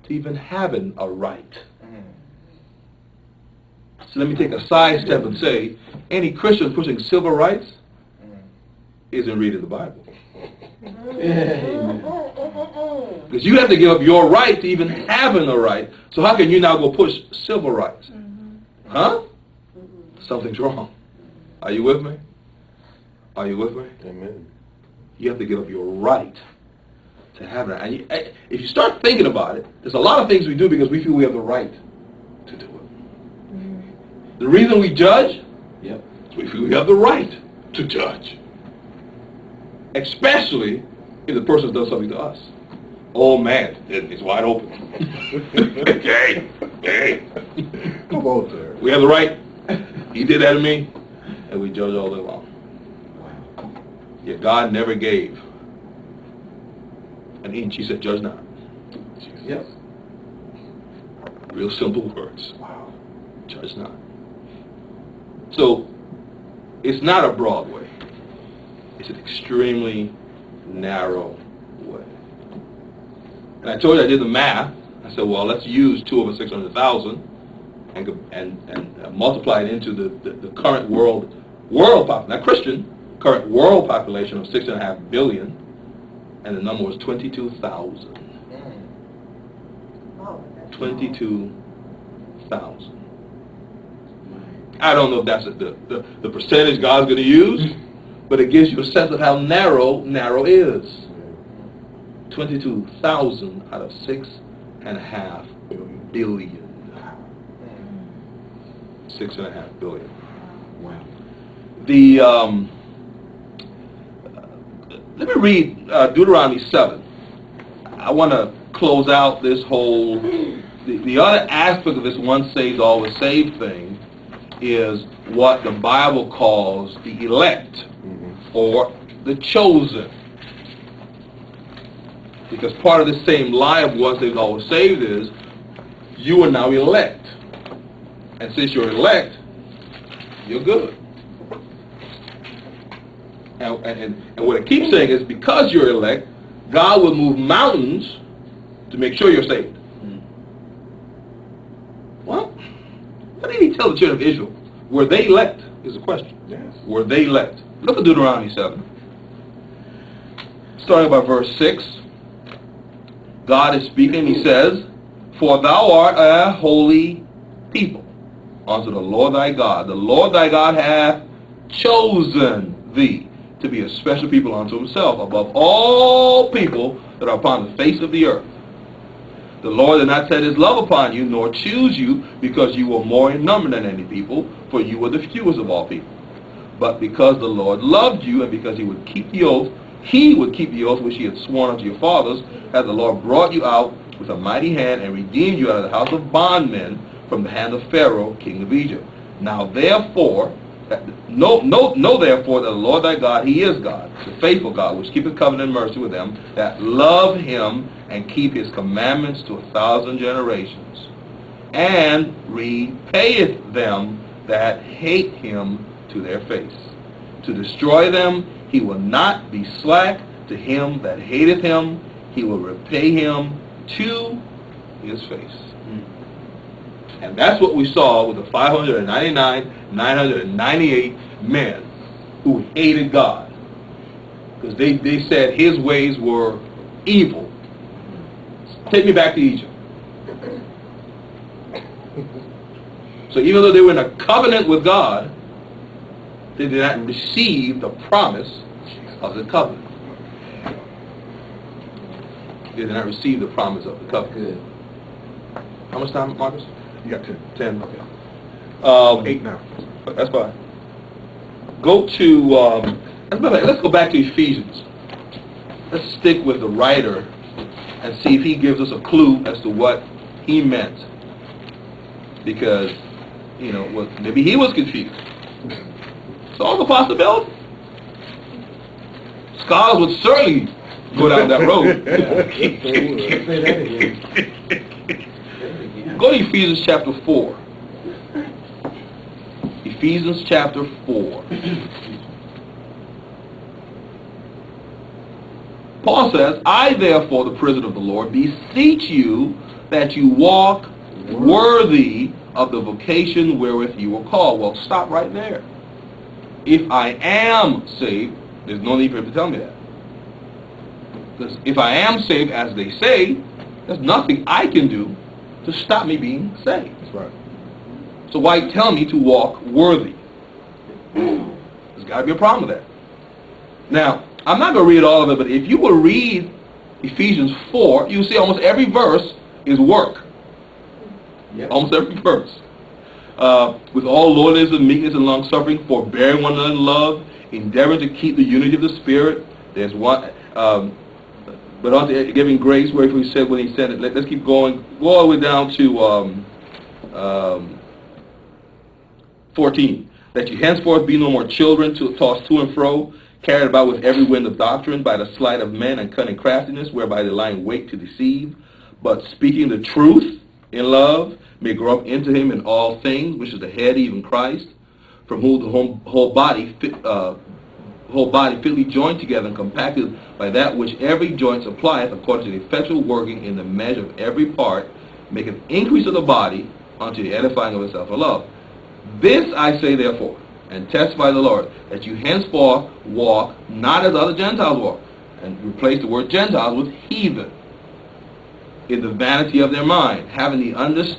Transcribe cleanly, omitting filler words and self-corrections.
to even having a right. So let me take a side step and say, any Christian pushing civil rights isn't reading the Bible. Because you have to give up your right to even having a right. So how can you now go push civil rights? Huh? Something's wrong. Are you with me? Are you with me? Amen. You have to give up your right to have it. And if you start thinking about it, there's a lot of things we do because we feel we have the right to do it. The reason we judge, is we feel we have the right to judge. Especially if the person's done something to us. Oh man, it's wide open. Hey. Come on, sir. We have the right. He did that to me, and we judge all day long. Yet God never gave an inch. He said, judge not. Yes. Real simple words. Wow. Judge not. So, it's not a broad way. It's an extremely narrow way. And I told you I did the math. I said, well, let's use 2 over 600,000 and multiply it into the current world population, not Christian, current world population of 6.5 billion, and the number was 22,000. 22,000. I don't know if that's the percentage God's going to use, but it gives you a sense of how narrow is. 22,000 out of 6.5 billion. 6.5 billion. Wow. Let me read Deuteronomy 7. I want to close out this whole. The other aspect of this once saved, always saved thing is what the Bible calls the elect or the chosen. Because part of this same lie of once saved, always saved is you are now elect. And since you're elect, you're good. And what it keeps saying is because you're elect, God will move mountains to make sure you're saved. Well, what did he tell the children of Israel? Were they elect? Is the question. Yes. Were they elect? Look at Deuteronomy 7. Starting by verse 6. God is speaking. He says, for thou art a holy people unto the Lord thy God. The Lord thy God hath chosen thee to be a special people unto himself above all people that are upon the face of the earth. The Lord did not set his love upon you, nor choose you, because you were more in number than any people, for you were the fewest of all people. But because the Lord loved you, and because he would keep the oath which he had sworn unto your fathers, hath the Lord brought you out with a mighty hand, and redeemed you out of the house of bondmen from the hand of Pharaoh, king of Egypt. Now therefore, know therefore that the Lord thy God, he is God, the faithful God, which keepeth covenant and mercy with them that love him and keep his commandments to 1,000 generations, and repayeth them that hate him to their face. To destroy them he will not be slack to him that hateth him, he will repay him to his face. And that's what we saw with the 998 men who hated God. Because they said his ways were evil. Take me back to Egypt. So even though they were in a covenant with God, they did not receive the promise of the covenant. They did not receive the promise of the covenant. Good. How much time, Marcus? You got 10. 10, okay. 8 now. That's fine. Go to, let's go back to Ephesians. Let's stick with the writer and see if he gives us a clue as to what he meant. Because, maybe he was confused. It's also a possibility. Scholars would certainly go down that road. Go to Ephesians chapter 4. Ephesians chapter 4. Paul says, I therefore, the prisoner of the Lord, beseech you that you walk worthy of the vocation wherewith you were called. Well, stop right there. If I am saved, there's no need for him to tell me that. Because if I am saved, as they say, there's nothing I can do to stop me being saved. That's right. So why tell me to walk worthy? There's got to be a problem with that. Now, I'm not going to read all of it, but if you will read Ephesians 4, you'll see almost every verse is work. Yep. Almost every verse. With all lowliness and meekness and long-suffering, forbearing one another in love, endeavoring to keep the unity of the Spirit. There's one, but unto giving grace, where he said when he said it. Let's keep going. Go all the way down to 14. That you henceforth be no more children, tossed to and fro, carried about with every wind of doctrine, by the sleight of men and cunning craftiness, whereby they lie in wait to deceive. But speaking the truth in love, may grow up into him in all things, which is the head, even Christ, from whom the whole body fitly joined together and compacted by that which every joint supplieth, according to the effectual working in the measure of every part, maketh increase of the body unto the edifying of itself in love. This I say therefore, and testify the Lord, that you henceforth walk not as other Gentiles walk, and replace the word Gentiles with heathen, in the vanity of their mind, having the understanding